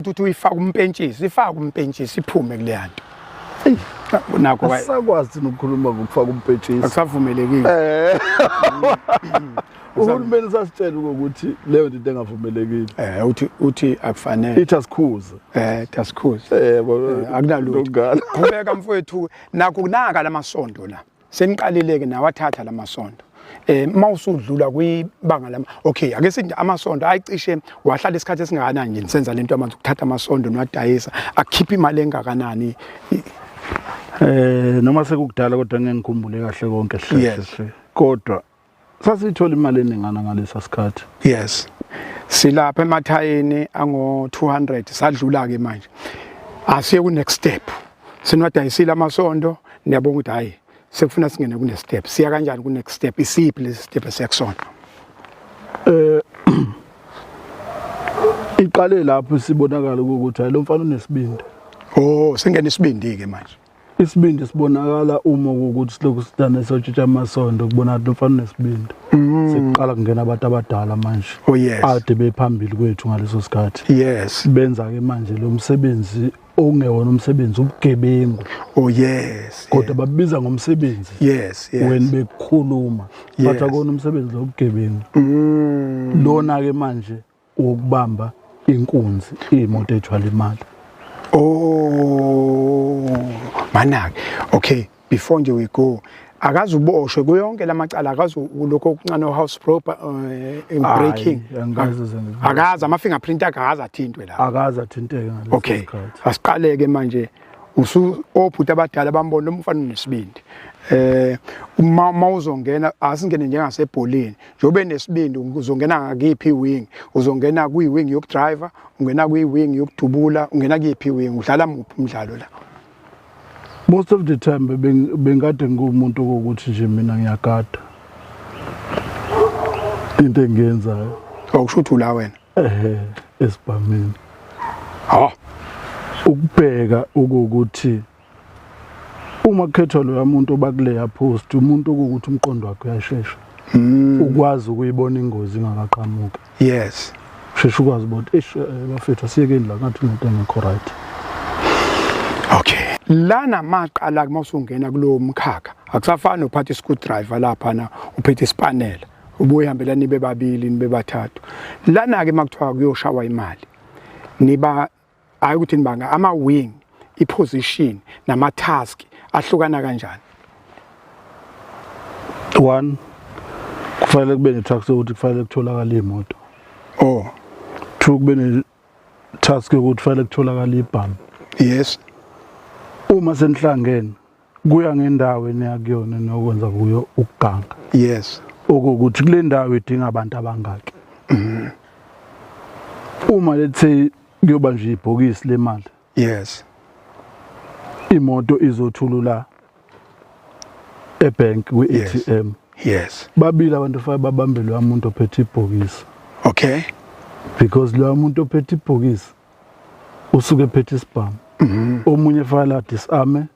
ukuthi uyifaka umpentshisi iphume kule yanto nakho asakwazi ukukhuluma ngokufaka umpentshisi akusavumelekile uhulumeni sasitshela ukuthi leyo nto engavumelekile uthi akufanele itasikhuza akunalutho qhubeka mfowethu nakho kunaka lamasondo la seniqalileke nawathatha lamasondo mawusudlula kwibanga lama okay ake sithi amasondo ayicishe wahlala isikhathi esingakanani nje nisenza lento manje ukuthatha amasondo nwadayisa akukhipha imali engakanani noma sekukudala kodwa ngeke ngikhumbule kahle konke hle kodwa sasithola imali eningana ngalesa sikhathi yes silapha emathayeni ango 200 sadlula ke manje asiye ku next step sinwadayisile amasondo niyabonga ukuthi hayi sekufuna singene ku next step siya kanjani ku next step isiphi lesi step esiyakusona iqale lapho sibonakala ukuthi hayi lo mfana unesibindi singena isibindi ke manje isibindi sibonakala uma ukuthi silokhu sidana sotshintsha amasondo kubona lo mfana unesibindi sekuqala kungena abantu abadala manje ade bephambili kwethu ngaleso sikhathi yes benza ke manje lo msebenzi ongewona umsebenzi ubugebengu kodwa babiza ngomsebenzi when bekhuluma bathi akona umsebenzi lobugebengu lona ke manje ukubamba inkunzi imoto ethwala imali manake okay before nje we go akazi uboshwe kuyonke lamacala akazi lokho okuncane house proper breaking akazi ama fingerprint akazi athintwe la akazi athinteke ngaleso sikhathi asiqaleke manje obhuti abadala bambona umfana nesibindi uma uzongena asingene njengasebholeni njobe nesibindi uzongena ngakiphi wing uzongena kuyiwing yokudriver ungena kuyiwing yokudubula ungena kiphi wing udlala muphi umdlalo la most of the time bengade ngumuntu ukuthi nje mina ngiyagada into engiyenzayo awusho ukuthi ula wena esibhameni ukubheka ukuthi uma kukhethwa lo muntu obakuleya post umuntu ukuthi umqondo wakhe uyashesha ukwazi ukuyibona ingozi ingakaqhamuka yes shesha ukwazi ukuthi bafethu asiyekeni la ngathi into engekho right okay lana maqala kumawusungena kulo mkhakha akusafani uphatha screwdriver lapha na uphethe ispanela ubuye hambela nibe babili nibe bathathu lana ke makuthiwa kuyoshawa imali niba hayi ukuthi nibanga ama wing iposition nama task ahlukana kanjani one kufanele kube ne task ukuthi kufanele kutholakala imoto two kube ne task ukuthi kufanele kutholakala ibhamu yes uma senihlangene kuya ngendawo eniyakuyona nokwenza kuyo ukuganga yes ukuthi kule ndawo idinga abantu abangaki uma lethe kuyoba nje ibhokisi lemali yes imoto izothulula ebank kwi-ATM yes babili abantu fa babambelwe umuntu ophethe ibhokisi okay because lo muntu ophethe ibhokisi usuke ephethe isibhamu omunye fala disarme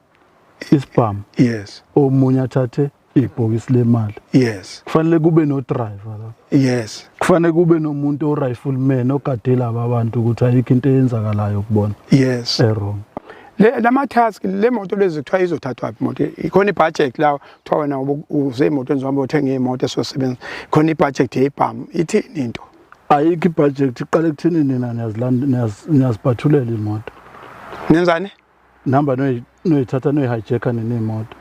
isibhamu yes omunye athathe ibhokisi lemali yes kufanele kube no driver la yes kufanele kube nomuntu o rifleman ogadela abantu ukuthi ayikho into eyenzakalayo ukubona yes wrong lama task le moto lezi kuthiwa izothathwa imoto ikhona ibudget la kuthiwa wena uze imoto enzihambe uthenga imoto esosebenza khona ibudget yebhamu ithini into ayikho ibudget iqale kuthini nina niyaziphathulela imoto nenzani namba noyithatha noyihijacka nenemoto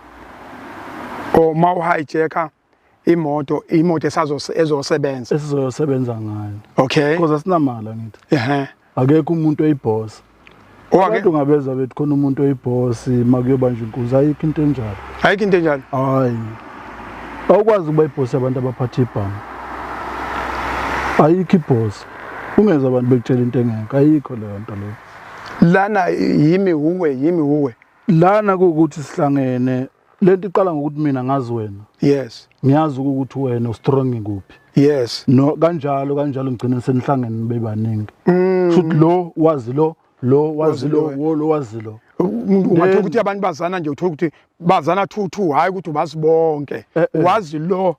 ma uhijacka imoto ezosebenza esizosebenza ngayo okay because asinamala ngithi akekho umuntu oyiboss abantu ngabeza bethi khona umuntu oyiboss makuyoba nje inkuzi ayikho into enjalo hayi awukwazi ukuba iboss abantu abaphatha ibhamu ayikho iboss ungenza abantu bekutshela into engeke ayikho leyo nto leyo lana yimi huwe lana ukuthi sihlangene lento iqala ngokuthi mina ngazi wena yes ngiyazi ukuthi wena ustrong kuphi yes no kanjalo ngigcina senihlangene bebaningi futhi lo wazi lo wazi lo ungathola ukuthi abantu bazana nje uthola ukuthi bazana 2 hayi ukuthi bazibonke wazi lo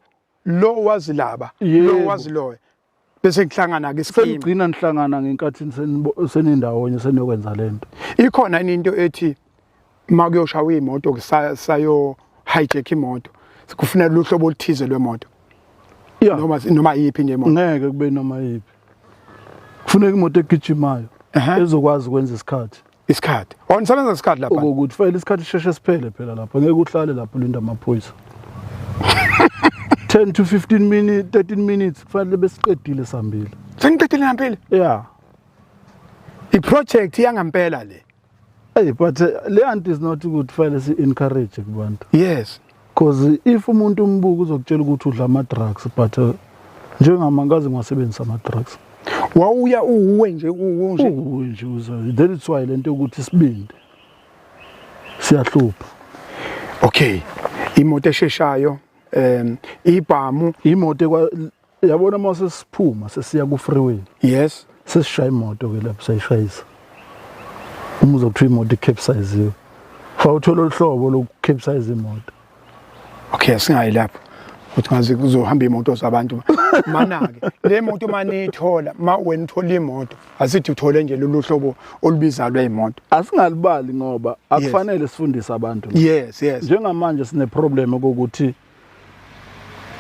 wazi laba lo wazi lo bese kuhlangana ke scheme senigcina nihlangana ngenkathi senindawonye seniyokwenza lento. Ikhona into ethi makuyoshawa imoto sayo hijack imoto kufanele uhlobo oluthize lwemoto noma yipi nje imoto ngeke kube noma yipi kufuneka imoto egijimayo ezokwazi ukwenza isikhathi nisebenza isikhathi lapha ukuthi fanele isikhathi isheshe siphele phela lapha ngeke uhlale lapho ulinda amaphoyisa 10 to 15 minutes 13 minutes kufanele besiqedile sambili sengiqedile ngempela iproject yangampela le but le anti is not good fanele si encourage kubantu yes because if umuntu umbuka uzokutshela ukuthi udla ama drugs but njengamangazi ngasebenzisa ama drugs wawuya uwe nje that is why lento ukuthi sibindi siyahlupha. Okay, imoto esheshayo ibhamu imoto yabona mase siphuma sesiya ku freeway yes sesishaya imoto ke lapho sayishayisa umuzo kuthiwa imoto capsize fa uthola uhlobo loku capsize imoto. Okay, singayi lapho ukuthi ngazi kuzohamba imoto zabantu mana ke le moto manithola wena uthola imoto asithi uthole nje lolu hlobo olubiza lweimoto asingalibali ngoba akufanele sifundise abantu. Yes njengamanje sine problem ukuthi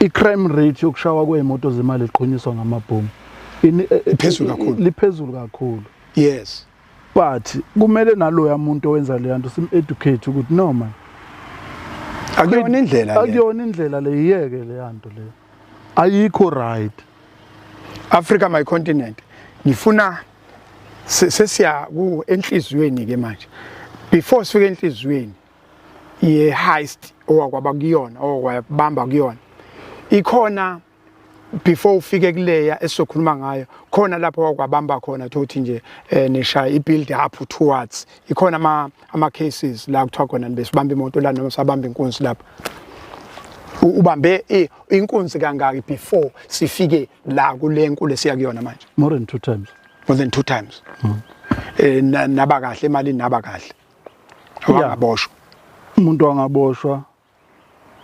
i-crime rate yokushawa kweimoto zemali eqhunyiswa ngamabhomu liphezulu kakhulu. Yes, but kumele naloya muntu owenza le nto sim-educate ukuthi no man akuyona indlela le yiyeke le nto le ayikho right. Africa my continent ngifuna sesiya ku enhlizweni ke manje before sifike enhlizweni ye heist owakwaba kuyona okwabamba kuyona ikhona before ufike kuleya esizokhuluma ngayo khona lapho okwabamba khona thothi nje neshaya ibuild up towards ikhona ama cases la kuthiwa khona besibamba imoto la noma sabamba inkunzi lapha ubambe inkunzi kangaki before sifike la kule nkulu esiya kuyona manje more than 2 times naba kahle emalini naba kahle wangaboshwa umuntu wangaboshwa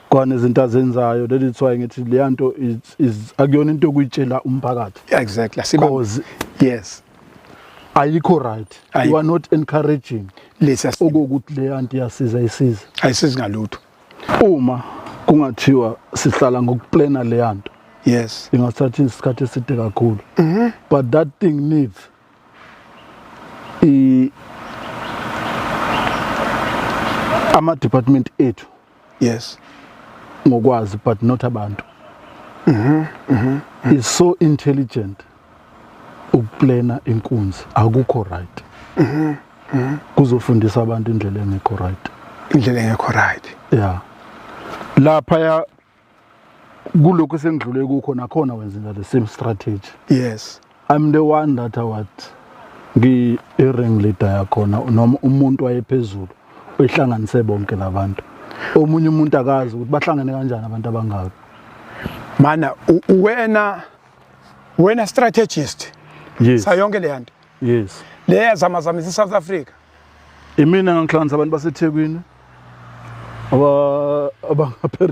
kwane izinto azenzayo that is why ngithi le nto is akuyona into okuyitshela umphakathi. Exactly because yes ayikho right you are not encouraging ukuthi le nto iyasiza ayisizi ngalutho uma kungathiwa sihlala ngokuplana le nto. Yes ingathatha isikhathi eside kakhulu but that thing needs ama department ethu yes ngokwazi but not abantu is so intelligent ukuplana inkunzi akukho right kuzofundisa abantu indlela engekho right yeah lapha ya kuloko sengidlule kukho nakhona wenza the same strategy. Yes I'm the one that what ngi ring leader yakhona noma umuntu wayephezulu ohlanganise bonke labantu omunye umuntu akazi ukuthi bahlangane kanjani abantu abangaka mana wena strategist. Yes sayonke le nto yes le zamazamisa South Africa imina ngihlanganisa abantu baseThekwini abangapha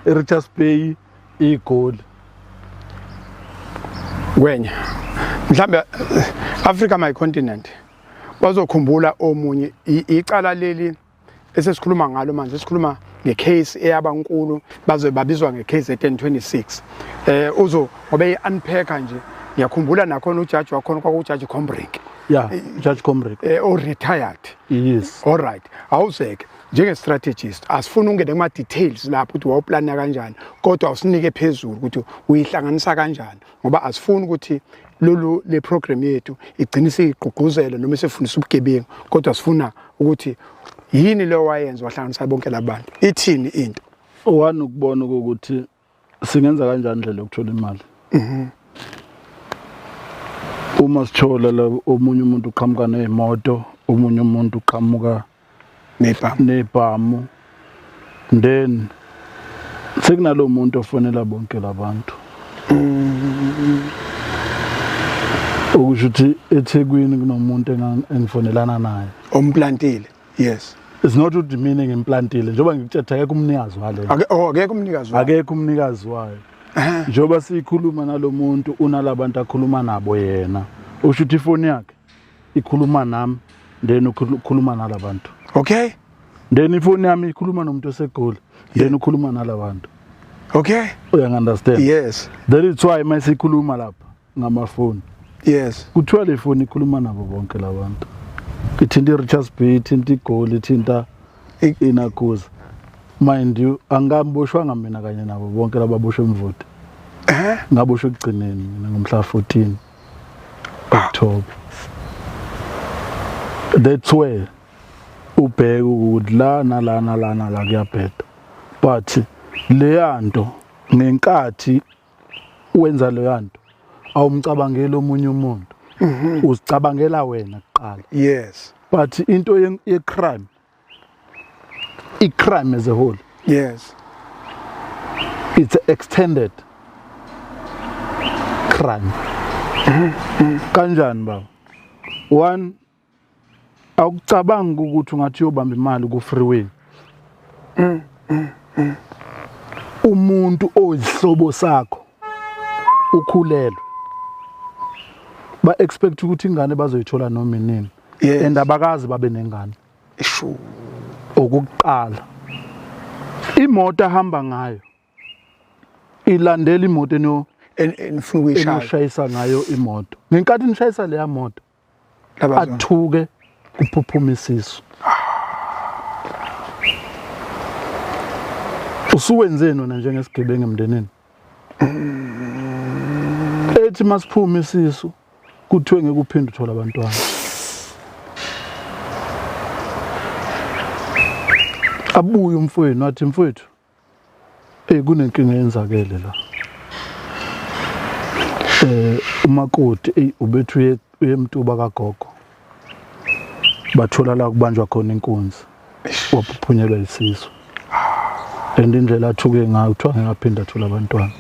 Richards Bay igoli wenya mhlambe Africa my continent bazokhumbula omunye icala leli esesikhuluma ngalo manje sikhuluma ngecase eyabankulu babizwa ngecase e1026 ngobe unpacker nje ngiyakhumbula nakhona ujaji wakhona kwakujaji Combrink Judge Combrink o retired. Yes all right awuzeke njenge strategist asifuna ungene kuma details lapho ukuthi wawuplana kanjani kodwa usinike phezulu ukuthi uyihlanganisa kanjani ngoba asifuni ukuthi le program yethu igcine sigqugquzela noma sifundisa ubugebengu kodwa sifuna ukuthi yini lo wayenza wahlanganisa bonke labantu ithini into one ukubona ukuthi singenza kanjani indlela yokuthola imali. Uma sithola la omunye umuntu uqhamuka nemoto omunye umuntu uqhamuka nebhamu then sekunalo muntu ofonela bonke labantu okusho ukuthi eThekwini kunomuntu engifonelana naye omplantile. Yes it's not the meaning implantile njengoba ngikuthetha akekho umnikazi wale akekho umnikazi wayo akekho umnikazi wayo njoba sikhuluma nalomuntu unalabantu akhuluma nabo yena usho ukuthi ifoni yakhe ikhuluma nami then ukhuluma nalabantu okay then ifoni yami ikhuluma nomuntu osegoli then ukhuluma nalabantu okay understand yes that is why masikhuluma lapha ngamafoni yes kuthiwa le phone ikhuluma nabo bonke labantu ithinta Richards Bay ithinta iGoli ithinta inakuza mind you angamboshwanga mina kanye nabo bonke lababoshwe emvoti ngaboshwe ekugcineni mina ngomhla 14 October that's where ubheka ukuthi la kuyabheda but leyanto ngenkathi wenza leyanto awumcabangela omunye umuntu uzicabangela wena kuqala yes but into ye crime i-crime as a whole yes it's extended crime kanjani baba one awucabanga ukuthi ungathi uyobamba imali ku freeway umuntu oyisihlobo sakho ukhulelwe ba expect ukuthi ingane bazoyithola noma inini and abakazi babe nengane ishu okuqala imoto ahamba ngayo ilandela imoto enoshayisa ngayo imoto ngenkathi nishayisa leya moto athuke kuphuphuma isisu usuwenzeni wena njengesigebengu emndenini ethi masiphuma isisu kuthiwe ngeke uphinde uthola abantwana abuye umfowenu wathi mfowethu kunenkinga eyenzakele la umakoti ubethu uyemtuba kagogo bathola la kubanjwa khona inkunzi waphuphunyelwa isisu and indlela athuke ngayo kuthiwa ngeke aphinde athola abantwana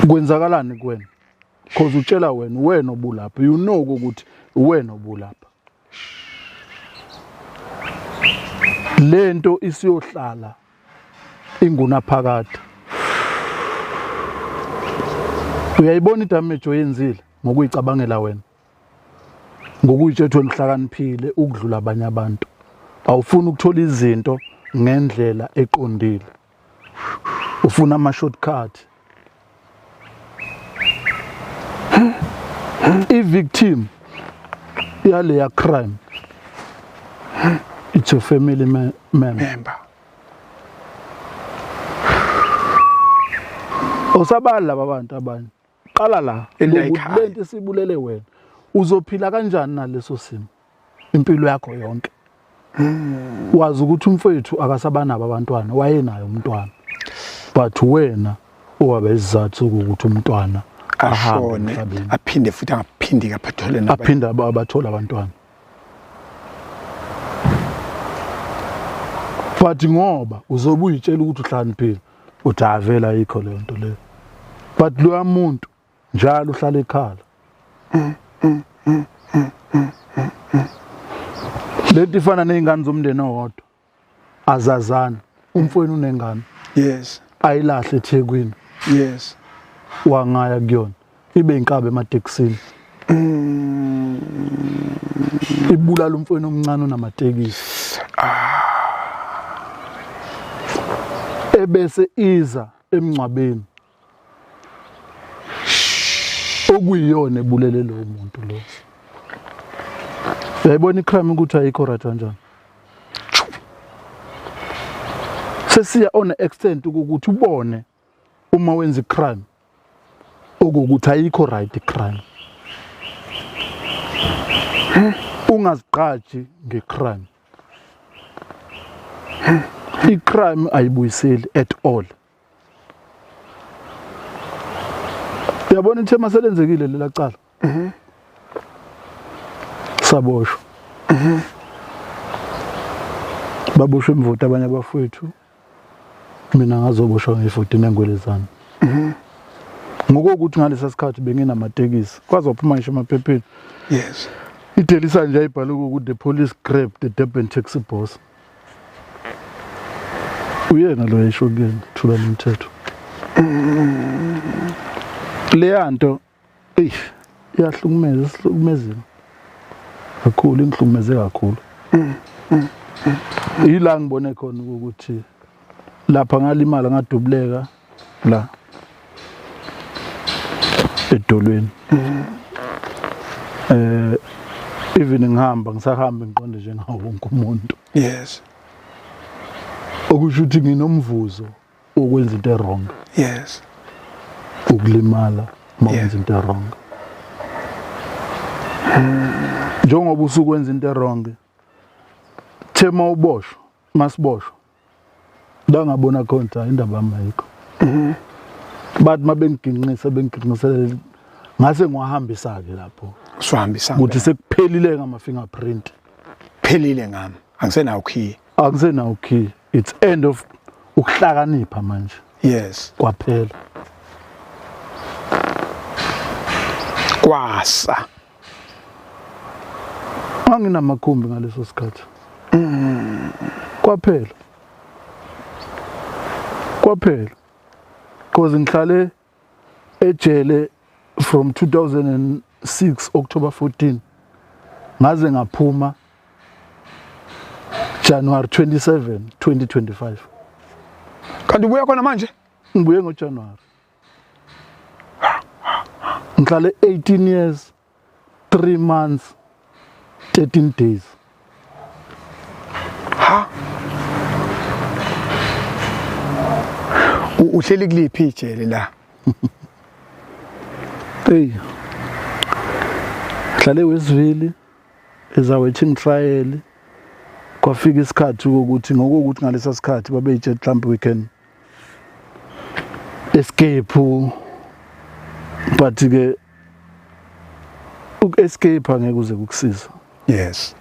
kwenzakalani kuwena because utshela wena obulapha you know ukuthi wena obulapha lento isiyohlala inguna phakade uyayibona idamage oyenzile ngokuyicabangela wena ngokuyitshethwe nihlakaniphile ukudlula abanye abantu awufuni ukuthola izinto ngendlela eqondile ufuna ama shortcut i-victim yaleya crime it's a family member osabala laba bantu abanye qala la lento sibulele wena uzophila kanjani naleso simo impilo yakho yonke wazi ukuthi umfowethu akasabanabo abantwana wayenayo umntwana but wena owabe isizathu ukuthi umntwana ashone aphinde futhi angaphindi kapathole nabo aphinda abathola abantwana but ngoba uzobe uyitshela ukuthi uhlaniphile uthi avela yikho le nto le but lo muntu njalo uhlala ekhala lento ifana nezingane zomndeni owodwa azazana umfowenu unengane yes ayilahle eThekwini yes wangaya kuyona ibe inkabe ematekisini ibulala umfowenu omncane onamatekisi ebese iza emncwabeni okuyiyona ebulele lo muntu lo uyayibona icrime ukuthi ayikho right kanjani sesiya on extent ukuthi ubone uma wenza icrime okuthi ayikho right icrime ungazigqaji ngecrime icrime ayibuyiseli at all uyabona ithema selenzekile lela cala saboshwa baboshwe emvoti abanye abafowethu mina ngazoboshwa nge14 engwelezana ngokuthi ngalesa sikhathi benginamatekisi kwazi waphuma ngisho emaphepheni yes idelisa nje ayibhala ukuthi the police grabbed the Durban taxi boss uyena lo yisho kuyena thula lemithetho leyanto iyahlukumeza isihlukumezile kakhulu ingihlukumeze kakhulu ila ngibone khona ukuthi lapha ngalimala ngadubuleka la edolweni even ngihamba ngisahamba ngiqonde njengawo wonke umuntu yes okusho ukuthi nginomvuzo okwenza into wrong yes ukulimala mawuyenza into wrong njengoba usukwenza into wrong thema uboshwa masiboshwa la ngabona khona indaba yamayikho bathi mabengiginqisele ngase ngiwahambisa ke lapho usihambisa ukuthi sekuphelile ngama fingerprint phelile ngami akusenawo key it's end of ukuhlakanipha manje yes kwaphela kwasa anginamakhumbi ngaleso sikhathi kwaphela because ngihlale ejele from 2006 October 14 ngaze ngaphuma January 27 2025 kanti ubuya khona manje ngibuye ngoJanuary ngihlale 18 years 3 months 13 days ha uhleli kuliphi ijele la hey ngihlale Westville as a waiting trial kwafika isikhathi ukuthi ngokuthi ngalesa sikhathi babeyithe mhlawumbe we can escape but ke escape angeke uze ukusiza yes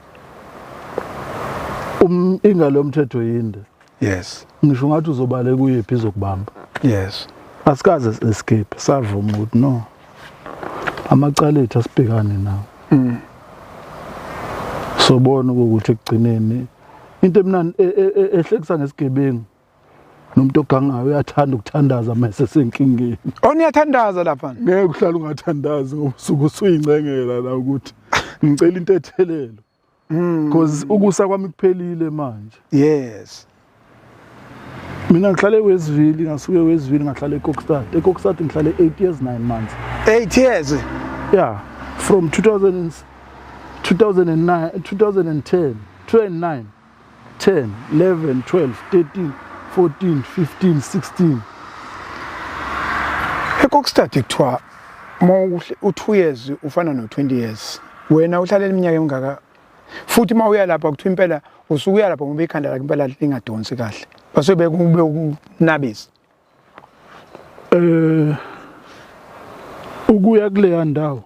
ingalo mthetho yinde yes ngisho ngathi uzobale kuyiphi izokubamba yes asikaze escape savuma ukuthi no amacala ethu asibhekane nawo sobona ukuthi ekugcineni into emnandi ehlekisa ngesigebengu nomuntu ogangayo uyathanda ukuthandaza mase senkingeni oniyathandaza lapha ngeke uhlala ungathandazi ngobusuku usuyingcengela la ukuthi ngicela into ethelelo because ukusa kwami kuphelile manje yes mina ngihlale eWestville ngasuke eWestville ngahlala eKokstad ngihlale 8 years 9 months 8 years yeah from 2009 2010 29 10 11 12 13 14 15 16 eKokstad kuthiwa u2 years ufana no20 years wena uhlalela iminyaka emingaka futhi mawuya lapha kuthiwa impela usukuya lapha ngoba ikhanda lakhe impela lingadonsi kahle basobe kube ukunabisa ukuya kule ndawo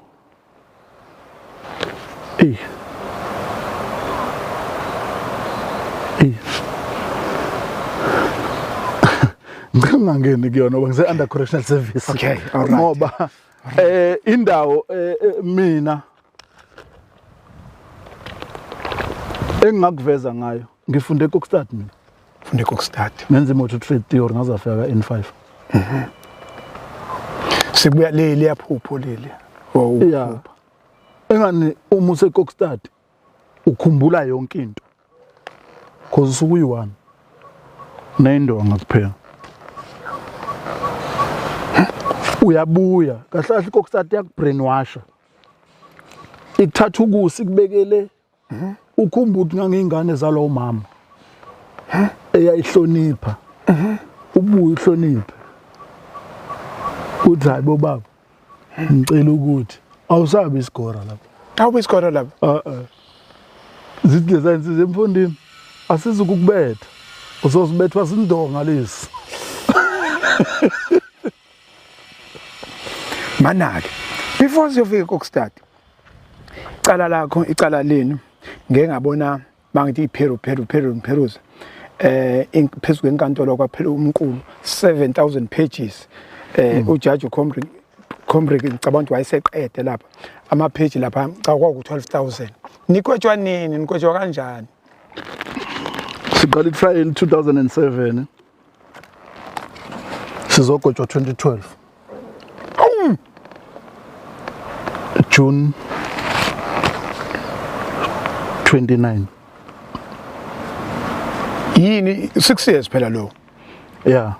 ngingangeni kuyona ngoba ngise under correctional service okay all right ngoba indawo mina engakuveza ngayo ngifunde eKokstad mina funde eKokstad ngenza imoto trade theory ngazafika N5 sikubuya le yaphupho leli yeah engani uma useKokstad ukhumbula yonke into because usukuyi1 nendonga kuphela uyabuya kahle kahle iKokstad yakubrainwasha ikuthatha ukusi kubekele ukhumbula ukuthi ngangingane zalo mama eyayihlonipha ubuye uhloniphe uthi hayi bobaba ngicela ukuthi awusabi isigora lapha awubi isigora lapha zithi lezinto emfundini asizukubetha uzosibethwa sindonga lesi manake before siyofika eKokstad icala lakho icala lenu ngeke ngabona bangithi Peruza phezulu kwenkantolo kwaphela umqulu 7000 pages uJudge Comric ngicabanga ukuthi wayeseqede lapha ama-page lapha kwaku 12000 nikhwetshwa nini nikhwetshwa kanjani siqala itrial 2007 sizogwetshwa 2012 June 29. Yini 6 years phela lo? Yeah.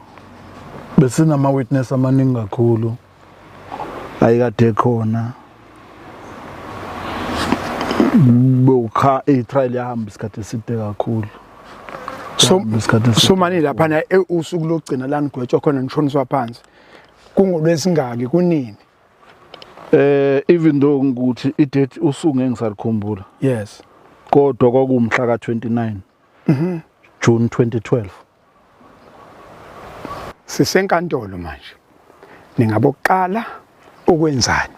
Besinama witness amaningi kakhulu. Ayikade khona. Bokha itrial yahamba isikhathi eside kakhulu. So manje lapha na usuku lokugcina la nigwetshwa khona nishoniswa phansi. Kungolwesingaki kunini? Even though ukuthi i-date usuku ngeke ngisakukhumbula. Yes. Kodwa kwakumhla ka 29 June 2012. Sisenkantolo manje. Ningabokuqala ukwenzani?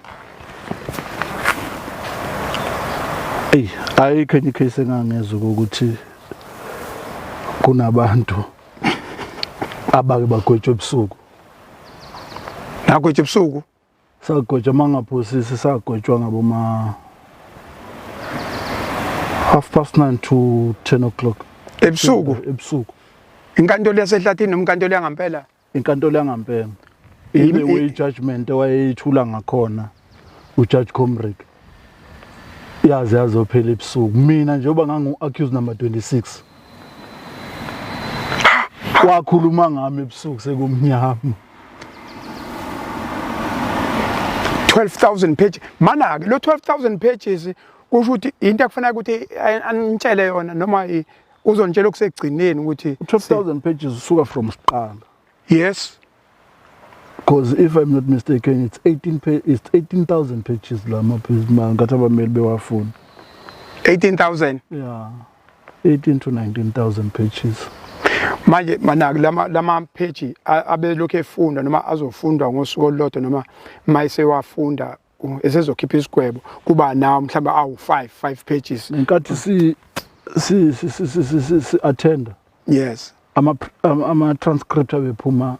Ayikho enye case engangezwe ukuthi kunabantu abake bagwetshwa ebusuku. Nagwetshwa ebusuku? Sagwetshwa mangaphosisi sagwetshwa ngaboma 9:30 to 10 o'clock. Ebusuku? Ebusuku. Inkantolo yasehlathini noma inkantolo yangampela? Inkantolo yangampela. Ile way judgment wayethula ngakhona uJudge Comric. Yazi yazophela ebusuku. Mina njengoba ngangu accused number 26. Wakhuluma ngami ebusuku sekumnyama. 12,000 pages. Mana ke lo 12,000 pages kusho ukuthi into akufanele ukuthi anitshele yona noma uzontshela okusegcineni ukuthi 12,000 pages usuka from siqala. Yes. Because if I'm not mistaken, it's 18,000 pages la maphepha ngathi abameli bewafuna. 18,000. Yeah. 18 to 19,000 pages. Manje manaki lama page abelokho efunda noma azofundwa ngosuku olulodwa noma mayise wafunda esezokhipha isigwebo kuba nawo mhlawumbe awu 5 pages. Nkathi si attend. Yes. Ama transcript abephuma.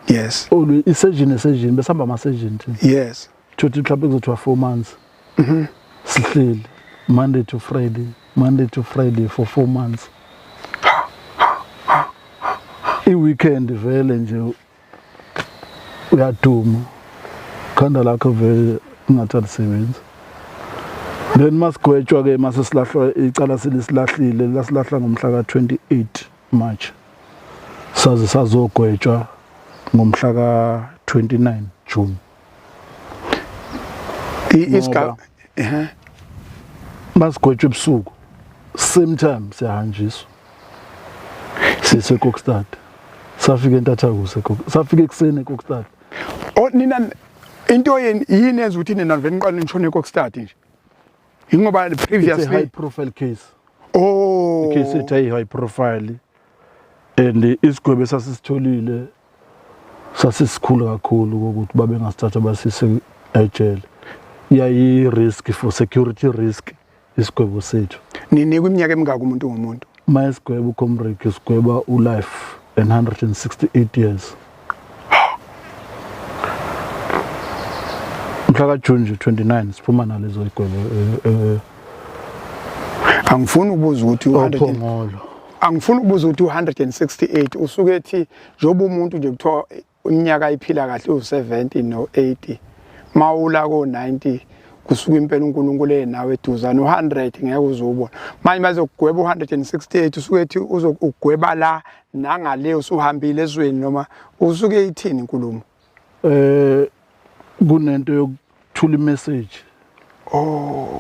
Yes. Isession besihamba ama session. Yes. Thothi mhlawumbe kuzothiwa 4 months. Sihleli Monday to Friday for 4 months. I-weekend vele nje uyaduma khanda lakho vele ungathanda sebenza. Then masigwetshwa ke masesilahlwa icala selisilahlile lasilahla ngomhla ka 28 March. Saze sazogwetshwa ngomhla ka 29 June. Iska masigwetshwa ebusuku same time siyahanjiswa. Sisekokstad. Safika entathakusa safika ekseni eKokstad. Nina into yini enza ukuthi nina vele niqale nishone eKokstad nje? Ingoba previously high profile case. Case ethi high profile. And isigwebo sasisitholile sasisikhulu kakhulu ukuthi babe ngasithatha basise ejele. Yayi risk for security risk isigwebo sethu. Nini kwiminyaka emingaka umuntu ngomuntu? Mayisigwebo uComric isigweba ulife and 168 years. Mhla June 29 siphuma nalezo igwebo. Angifuni ukubuza ukuthi angifuni ukubuza ukuthi 168 usuke ethi njoba umuntu nje kuthiwa iminyaka iphila kahle u70 no 80 mawula ko 90 kusuka impela uNkulunkulu enawe eduzana u100 ngeke uzobona manje bazokugweba u168 usuke ethi uzokugweba la nangale usuhambile ezweni noma usuke ithini inkulumo kunento yokuthula imessage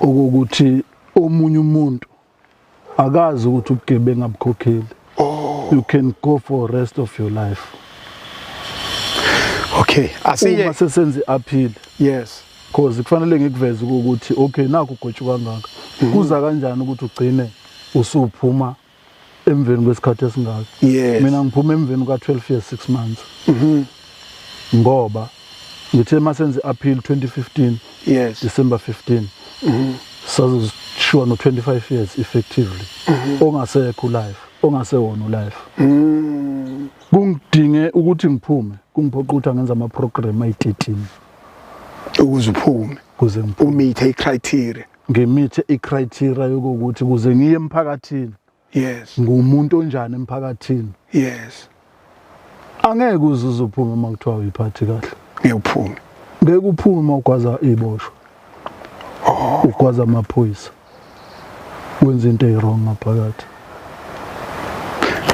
ukuthi omunye umuntu akazi ukuthi ubugebengu abukhokheli. You can go for the rest of your life. Okay, asiye masesenze appeal. Yes. Because kufanele ngikuveze ukuthi okay naku ugwetshwa kangaka. Kuza kanjani ukuthi ugcine usuphuma emveni kwesikhathi esingaka? Yes. Mina ngiphuma emveni ka 12 years 6 months. Ngoba ngithe masenze appeal 2015. Yes. December 15. Sazishiwa no 25 years effectively. Ongasekho life, ongasewona life. Kungidinge ukuthi ngiphume, kungiphoqa ukuthi angenza ama program ayi13. Ukuze uphume, kuze umeet icriteria. Ngemeet icriteria yokuthi kuze ngiye emphakathini. Yes. Ngumuntu onjani emphakathini. Yes. angeke uzuze uphume uma kuthiwa uyiphathi kahle. Ngeke uphume. Ngeke uphume uma ugwaza iboshwa. Ugwaza amaphoyisa. Wenza into ewrong ngaphakathi.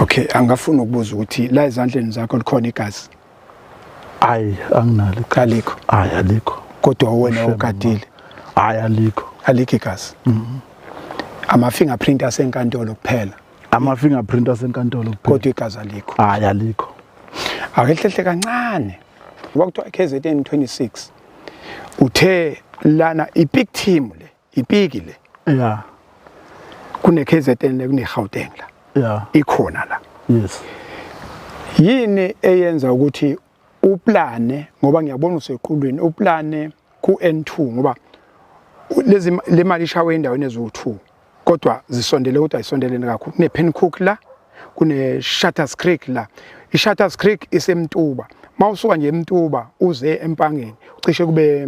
Okay, angafuna ukubuza ukuthi la ezandleni zakho likhona igazi. Hayi, anginalo. Alikho. Hayi, alikho. Kodwa wena ugadile. Hayi, alikho. Alikho igazi. Ama fingerprint asenkantolo kuphela. Ama fingerprint asenkantolo kuphela. Kodwa igazi alikho. Hayi, alikho. Akehlehle kancane. Wakuthiwa KZN 26. Uthe lana ibig team le, ibigi le. Yeah. Kune KZN le kune Gauteng la. Yeah. Ikhona la. Yes. Yini eyenza ukuthi uplane ngoba ngiyabona useqhulweni uplane ku N2 ngoba lezi le mali ishawe endaweni ezu2 kodwa zisondele kodwa ayisondelene kakhulu kune Pencook la kune Shutters Creek la iShutters Creek isemtuba mawusuka nje eMtuba uze empangeni ucishe kube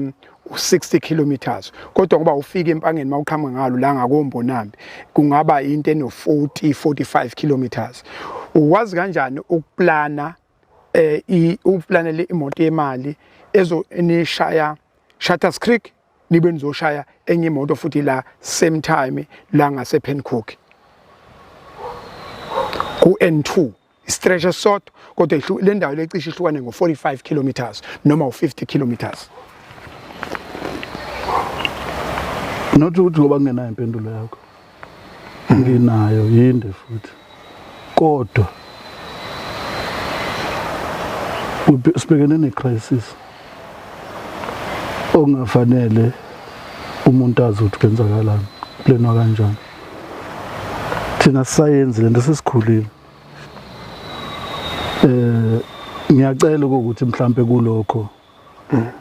60 kilometers kodwa ngoba ufika empangeni mawuqhamuka ngalo la ngakombonambi kungaba into eno 45 kilometers uwazi kanjani ukuplana uplanele imoto yemali ezo enishaya Shutters Creek nibe nizoshaya enye imoto futhi la same time la ngase Pencook ku N2 stretch short kodwa le ndawo lecishe ihlukane ngo45 kilometers noma u50 kilometers. Not ukuthi ngoba ngenayo impendulo yakho. Nginayo yinde futhi. Kodwa sibhekene necrisis ongafanele umuntu azi ukuthi kwenzakalani planwa kanjani. Thina science lento sesikhulile. Ngiyacela ukuthi mhlambe kulokho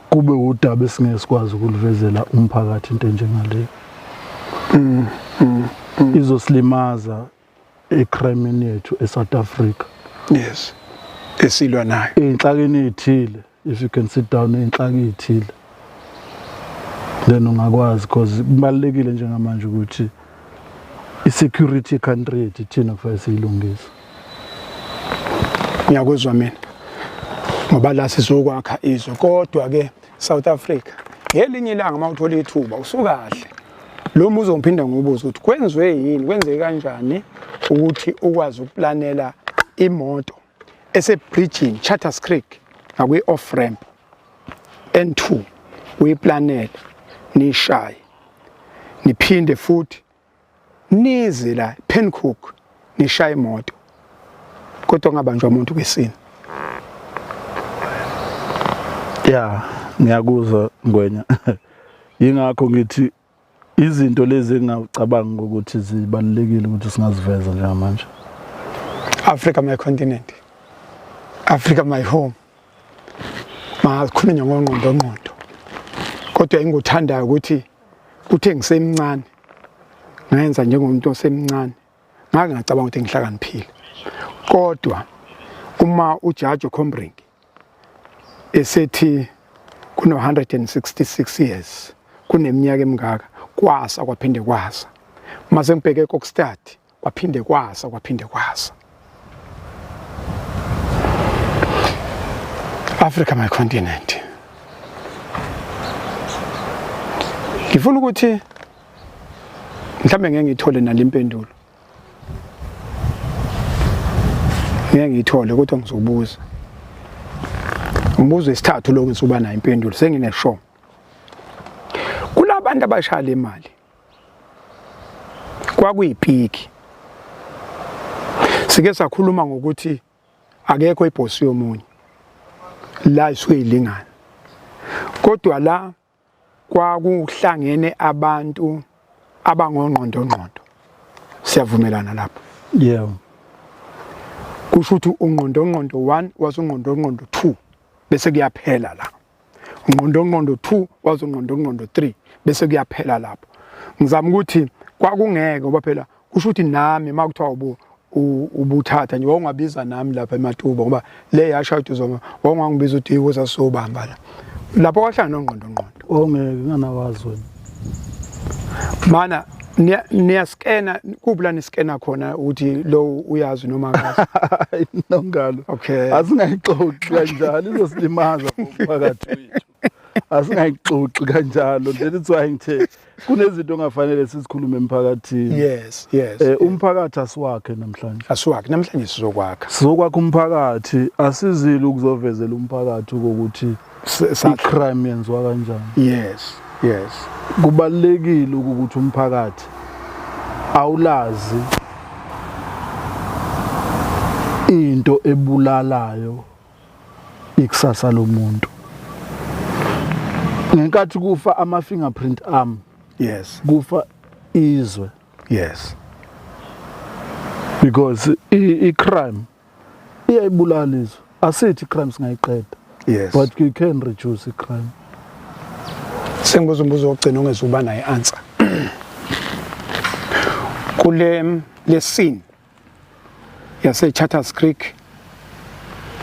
kube udaba esingeke sikwazi ukulivezela umphakathi into enjengale. Izosilimaza ecrime yethu eSouth Africa. Yes. Esilwa nayo. Inhlakeni ezithile if you can sit down inhlaki ezithile. Then ungakwazi because kubalekile njengamanje ukuthi isecurity country yethu thina kufanele siyilungise. Ngiyakuzwa mina. Ngoba la sizokwakha izwe kodwa ke South Africa ngelinye ilanga mawuthola ithuba usukahle lo muzo ngiphinda ngobuza ukuthi kwenziwe yini kwenzeke kanjani ukuthi ukwazi ukuplanela imoto esebridging Shutters Creek ngakwi off ramp N2 uyiplanele nishaye niphinde futhi nize la Pencook nishaye imoto kodwa ngabanjwa umuntu kwesini. Yeah, ngiyakuzwa Ngwenya. Yingakho ngithi izinto lezi engicabanga ukuthi zibalekile ukuthi singaziveza njengamanje. Africa my continent. Africa my home. Makhulunywa ngqondo. Kodwa engikuthandayo ukuthi uthe ngisemncane. Ngenza njengomuntu osemncane. Ngacabanga ukuthi ngihlakaniphile. Kodwa uma uJudge Khombrink esethi kuno 166 years kuneminyaka emingaka kwasa kwaphinde kwasa mase ngibheke kokstart kwaphinde kwasa Africa my continent. Ngifuna ukuthi mhlambe ngeke ngithole nalimpendulo ngeke ngithole kodwa ngizobuza umbuzo isithathu lo ngisuba nayo impendulo sengineshow kulabantu abashaya imali kwakuyipiki sike sakhuluma ngokuthi akekho ibhosi yomunye la isuke ilingana kodwa la kwakuhlangene abantu abangongqondo siyavumelana lapho. Yeah. Kusho ukuthi ungqondo 1 wasungqondo 2 bese kuyaphela la. Ungqondo 2 wasungqondo 3 bese kuyaphela lapho. Ngizama ukuthi kwakungeke ngoba phela kusho ukuthi nami makuthiwa ubuthatha nje wawungabiza nami lapha eMatuba ngoba le yashayithu zoma wawungangibiza ukuthi iwoza sobamba la. Lapho kwahlanga nongqondo. Ongeke nganawazi wena. Mana niyaskena kuphi niskena khona ukuthi lo uyazi noma akazi nongalo okay asingayixoxi kanjalo izosilimaza phakathi wethu asingayixoxi kanjalo that's why ngithe kunezinto ongafanele sizikhulume emphakathini yes umphakathi asiwakhe namhlanje sizokwakha umphakathi asizile ukuzovezela umphakathi ukuthi i-crime yenziwa kanjani yes kubalekile ukuthi umphakathi awulazi into ebulalayo ikusasa lomuntu ngenkathi kufa ama-fingerprint arm kufa izwe because i-crime iyayibulala izwe asithi i-crime singayiqeda but you can reduce i-crime. Sengibuza umbuzo wokugcina ongezuba nayo answer kule scene yase Charters Creek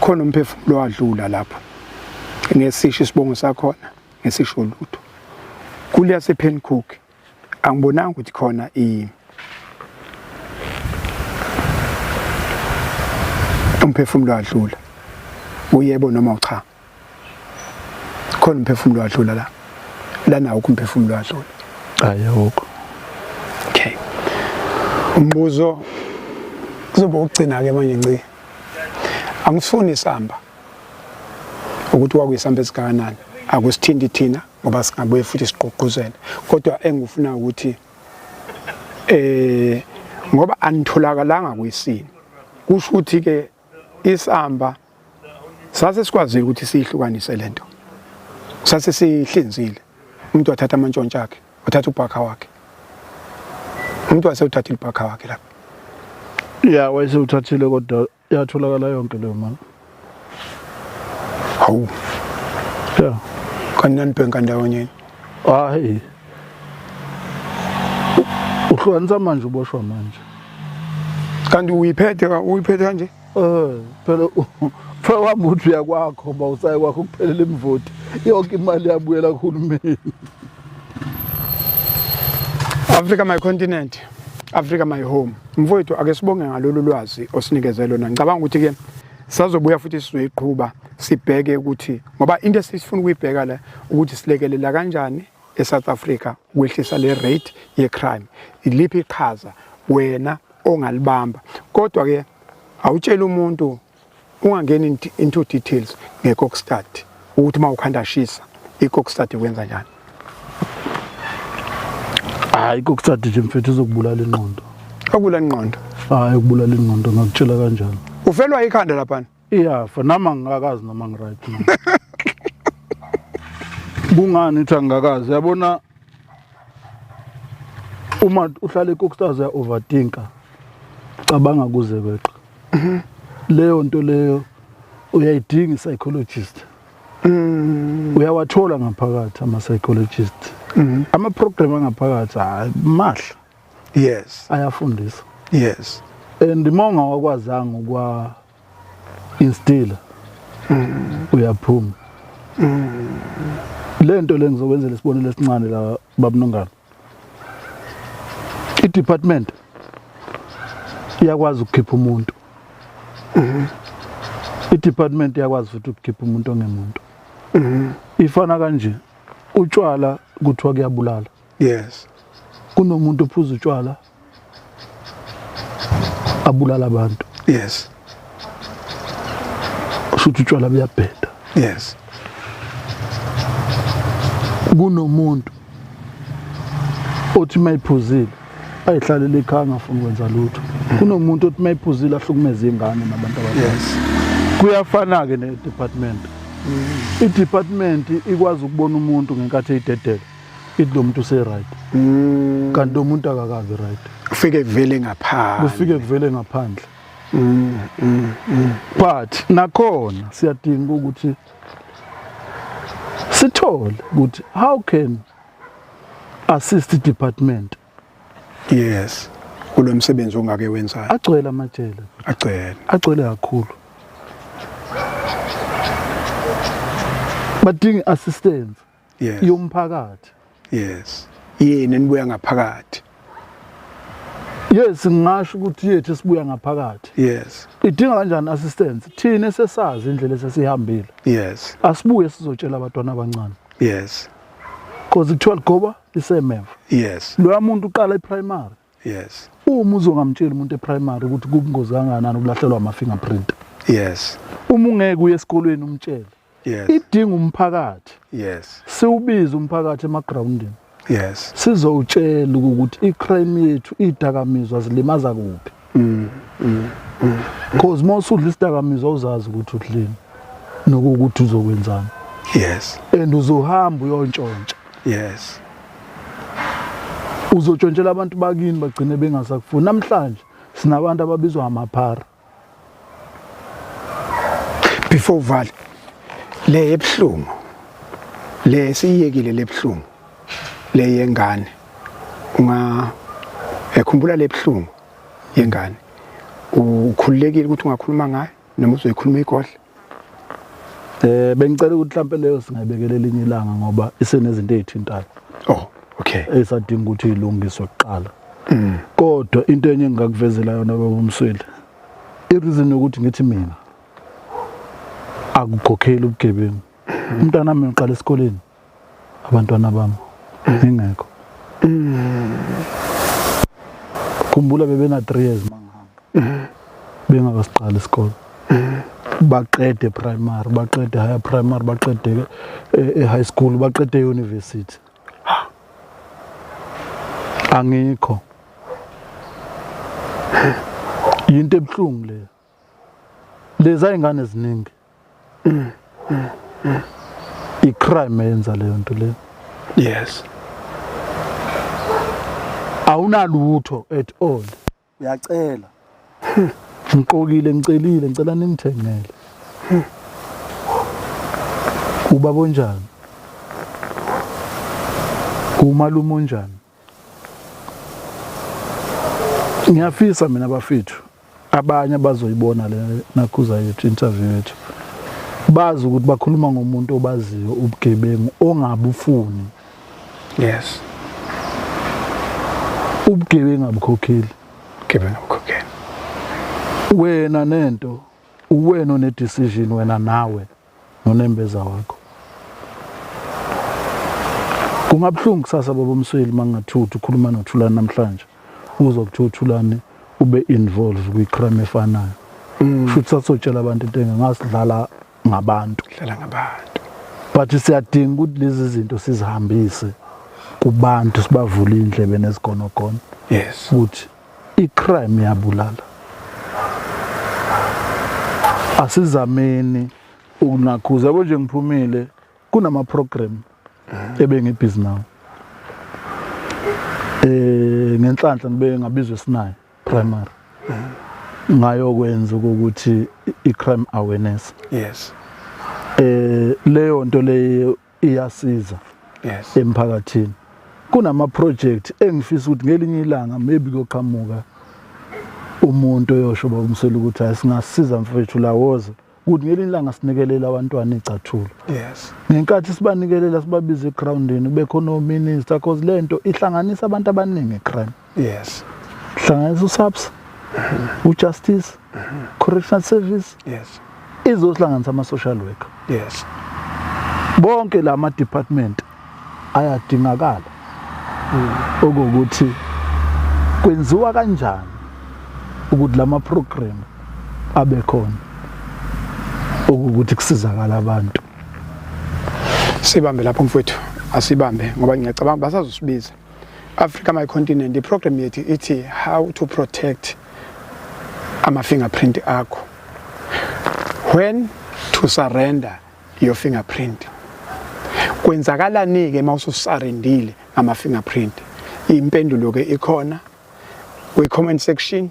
khona umphefumulo wadlula lapho ngesisho isibongo sakhona ngesisho lutho kule yase Pencook angibonanga ukuthi khona umphefumulo wadlula uyebo noma ucha khona umphefumulo wadlula la lana ukumphefumulo wadlula ayikho okay umbuzo kuzoba ugcina ke manje ngci angisifuni isamba ukuthi kwakuyisamba esikanani akusithindi thina ngoba singabuye futhi siqoquzele kodwa engifuna ukuthi ngoba anitholakalanga kuyisini kusho ukuthi ke isamba sase sikwazile ukuthi sihlukanise lento sase sihlinzile umuntu wathatha amantshontsha akhe wathatha ubhakha wakhe umuntu wasewuthatha ibhakha wakhe lapha wayesewuthathile kodwa yatholakala yonke leyo mali hawu kanani bhenka ndawonye hayi uhlukanisa manje uboshwa manje kanti uyiphethe kanje phela wami uthi uyakwakho bawusaye kwakho kuphelela imvoti yonke imali yabuyela kuhulumeni. Africa my continent, Africa my home. Mfowethu ake sibonge ngalolu lwazi osinikeze lona. Ngicabanga ukuthi ke sazobuya futhi sizoyiqhubha sibheke ukuthi ngoba into esifuna ukuyibheka la ukuthi silekelela kanjani eSouth Africa ukwehlisa le rate ye crime. Iliphi iqhaza wena ongalibamba. Kodwa ke awutshela umuntu ungangeni into details ngeCockstad ukuthi mawukhanda shisa iCockstad wenza njani. Hayi iCockstad nje mfethu uzokubulala ingqondo. Akubulala ingqondo. Hayi ukubulala ingqondo ngakutshela kanjalo. Ufelwa ikhanda lapha. Iyafa nama ngingakazi noma ngiright. Kungani ithi angakazi yabona uma uhlala eCockstad uya overthinka cabanga kuze kweqa. Leyo nto leyo uyayidinga psychologist. Uyawathola ngaphakathi ama psychologist. Ama program angaphakathi mahla. Yes. Ayafundisa. Yes. And monga wakwazanga ukwa instilla. Uyaphuma. Lento le ngizokwenzela isibonelo esincane la babunongana. I-department iyakwazi ukukhipha umuntu. I-department iyakwazi futhi ukukhipha umuntu ongemuntu. Ifana kanje utshwala kuthiwa kuyabulala. Yes. Kunomuntu ophuza utshwala abulala abantu. Yes. Ushuthi utshwala buyabheda. Yes. Kunomuntu othi mayiphuzile ayihlalela ekhaya angafuni ukwenza lutho. Kunomuntu othi mayiphuzile ahlukumeza ingane nabantu abadala. Yes. Kuyafana ke ne-department. I-department ikwazi ukubona umuntu ngenkathi eyidedela. Ithi lo muntu use-right. Kanti lo muntu akakabi right. Kufike kuvele ngaphandle. Kufike kuvele ngaphandle. But nakhona siyadinga ukuthi sithole ukuthi how can assist department. Yes. Kulo msebenzi ongake wenzayo. Agcwele amajele. Agcwele kakhulu. Badinga assistance. Yes. Yomphakathi. Yes. Yini nibuya ngaphakathi. Yes, ngisho ukuthi yethu sibuya ngaphakathi. Yes. Idinga kanjani assistance? Thina sesazi indlela esesihambile. Yes. Asibuye sizotshela abantwana abancane. Yes. Because kuthiwa ligoba lisemeva. Yes. Lo muntu uqala eprimary. Yes. Uma uzongamtshela umuntu eprimary ukuthi kubungozi kangakanani ukulahlelwa ama-fingerprint. Yes. Uma ungeke uye esikolweni umtshele. Yes. Idinga umphakathi. Yes. Siwubiza umphakathi emagroundini. Yes. Sizowutshela ukuthi icrime yethu idakamizwa zilimaza kuphi. Because most udla isidakamizwa uzazi ukuthi udlini nokuthi uzokwenzani. Yes. And uzohamba uyontshontsha. Yes. Uzontshontshela abantu bakini bagcine bengasakufuni. Namhlanje sinabantu ababizwa amaphara. Before uvale le ebhlungu le siyekile lebhlungu le yengane ekhumbula lebhlungu yengane ukhululekile ukuthi ungakhuluma ngayo noma uzoyikhuluma igodla. Bengicela ukuthi mhlawumbe leyo singayibekelela elinye ilanga ngoba isenezinto ezithintayo. Oh, okay. Esadinga ukuthi ilungiswe kuqala. Kodwa into enye engakuvezela yona baba uMsweli. Ireason ukuthi ngithi mina akukhokheli ubugebengu. Umntana wami uqala esikoleni. Abantwana bami ingekho. Khumbula bebena 3 years mangihamba. Bengakasiqala isikole. Baqede primary, baqede higher primary, baqede high school, baqede university. Angikho. Yinto ebhlungu le. Leza ingane eziningi. Icrime yenza leyo nto le. Yes. Awunalutho at all. Uyacela. Ngiqokile ngicelile ngicela ningithengele. Ubaba onjani? Umalume onjani? Ngiyafisa mina bafethu abanye abazoyibona le nakhuza yethu interview yethu. Bazi ukuthi bakhuluma ngomuntu obaziyo ubugebengu ongabufuni. Yes. Ubugebengu abukhokheli. Ubugebengu abukhokheli. Wena nento uwena one decision wena nawe nonembeza wakho. Kungabhlungu kusasa baba uMsweli mangathuthu ukhuluma noThulani namhlanje. Uzokuthuthulani ube involved kwicrime efanayo. Futhi sasotshela abantu into engasidlala ngabantu. Dlala ngabantu. But siyadinga ukuthi lezi zinto sizihambise kubantu sibavule indlebe nezigonogona. Yes. Ukuthi icrime yabulala. Asizameni ukunakhuza yabo nje ngiphumile kunama program ebengibhizi nawo. Ngenhlanhla ngibe ngabizwe Sinayi primary. Ngayokwenza ukuthi icrime awareness. Yes. Leyo nto leyo iyasiza. Yes. Emphakathini. Kunama project engifisa ukuthi ngelinye ilanga maybe koqhamuka umuntu oyosho bakumsela ukuthi asingasiza mfethu lawoza ukuthi ngelinye ilanga sinikelela abantwana icathulo. Yes. Ngenkathi sibanikelela sibabiza egroundini bekho no minister because lento ihlanganisa abantu abaningi ecrime. Yes. Ihlanganisa uSAPS, uJustice, Correctional Service. Yes. Izohlanganisa ama social worker. Yes. Bonke lama department ayadingakala. Okuthi kwenziwa kanjani ukuthi lama program abe khona ukuthi kusizakala abantu. Sibambe lapho mfowethu asibambe ngoba ngiyacabanga basazosibiza Africa My Continent iprogram yethu ithi how to protect ama fingerprint akho, when to surrender your fingerprint. Kwenzakalani ke mawususarendile ama fingerprint? Impendulo ke ikhona kwi comment section,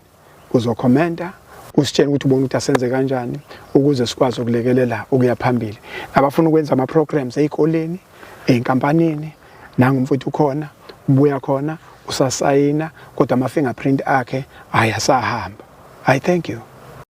uzokhomenta usitshela ukuthi ubona ukuthi asenze kanjani ukuze sikwazi ukulekelela ukuya phambili. Abafuna ukwenza ama programs ezikoleni, einkampanini, nangumfuthu khona, ubuya khona, usasayina kodwa ama fingerprint akhe ayasahamba. I thank you.